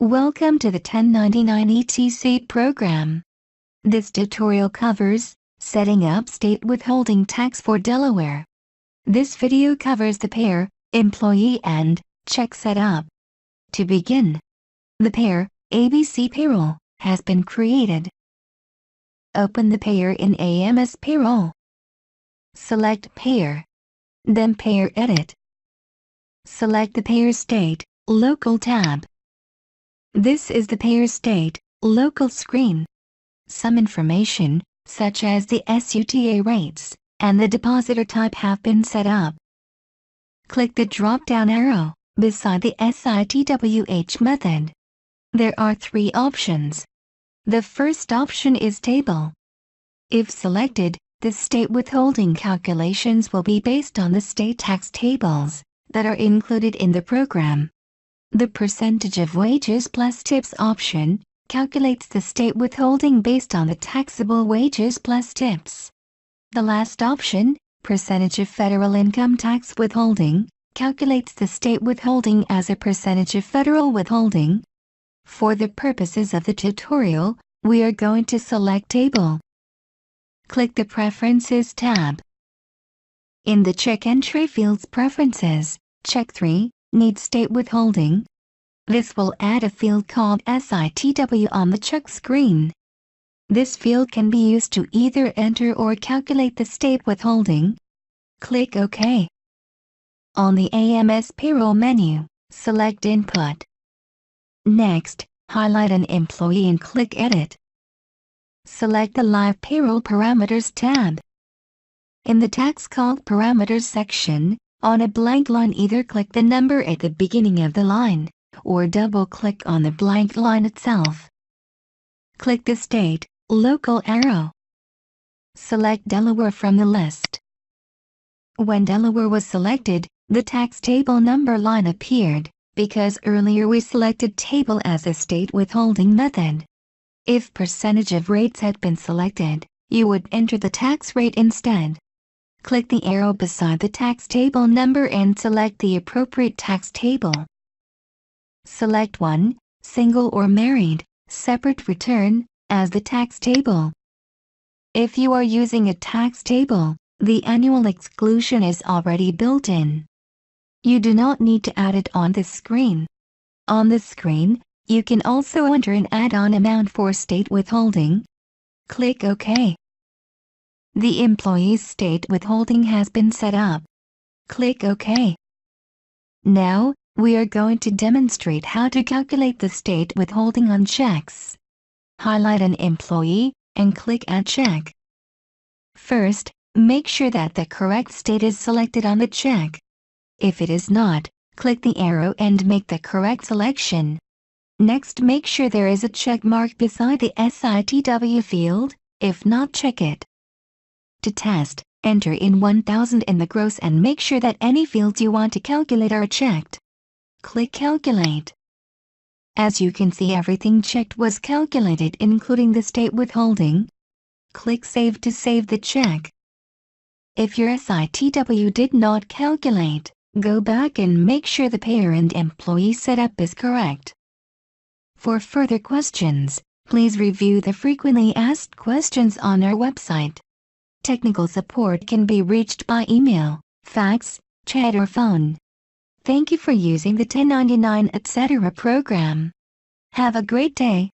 Welcome to the 1099 ETC program. This tutorial covers setting up state withholding tax for Delaware. This video covers the payer, employee and check setup. To begin, the payer, ABC Payroll, has been created. Open the payer in AMS Payroll. Select Payer. Then Payer Edit. Select the Payer State, Local tab. This is the Payer State, Local screen. Some information, such as the SUTA rates and the depositor type have been set up. Click the drop-down arrow beside the SITWH method. There are three options. The first option is Table. If selected, the state withholding calculations will be based on the state tax tables that are included in the program. The percentage of wages plus tips option calculates the state withholding based on the taxable wages plus tips. The last option, percentage of federal income tax withholding, calculates the state withholding as a percentage of federal withholding. For the purposes of the tutorial, we are going to select Table. Click the Preferences tab. In the Check Entry Fields Preferences, check 3, Need State Withholding. This will add a field called SITW on the check screen. This field can be used to either enter or calculate the state withholding. Click OK. On the AMS Payroll menu, select Input. Next, highlight an employee and click Edit. Select the Live Payroll Parameters tab. In the Tax Calc Parameters section, on a blank line either click the number at the beginning of the line, or double-click on the blank line itself. Click the State, Local arrow. Select Delaware from the list. When Delaware was selected, the tax table number line appeared, because earlier we selected Table as a state withholding method. If percentage of rates had been selected, you would enter the tax rate instead. Click the arrow beside the tax table number and select the appropriate tax table. Select one, single or married, separate return, as the tax table. If you are using a tax table, the annual exclusion is already built in. You do not need to add it on this screen. On this screen, you can also enter an add-on amount for state withholding. Click OK. The employee's state withholding has been set up. Click OK. Now, we are going to demonstrate how to calculate the state withholding on checks. Highlight an employee and click Add Check. First, make sure that the correct state is selected on the check. If it is not, click the arrow and make the correct selection. Next, make sure there is a check mark beside the SITW field. If not, check it. To test, enter in 1000 in the gross and make sure that any fields you want to calculate are checked. Click Calculate. As you can see, everything checked was calculated, including the state withholding. Click Save to save the check. If your SITW did not calculate, go back and make sure the payer and employee setup is correct. For further questions, please review the frequently asked questions on our website. Technical support can be reached by email, fax, chat or phone. Thank you for using the 1099 etc. program. Have a great day.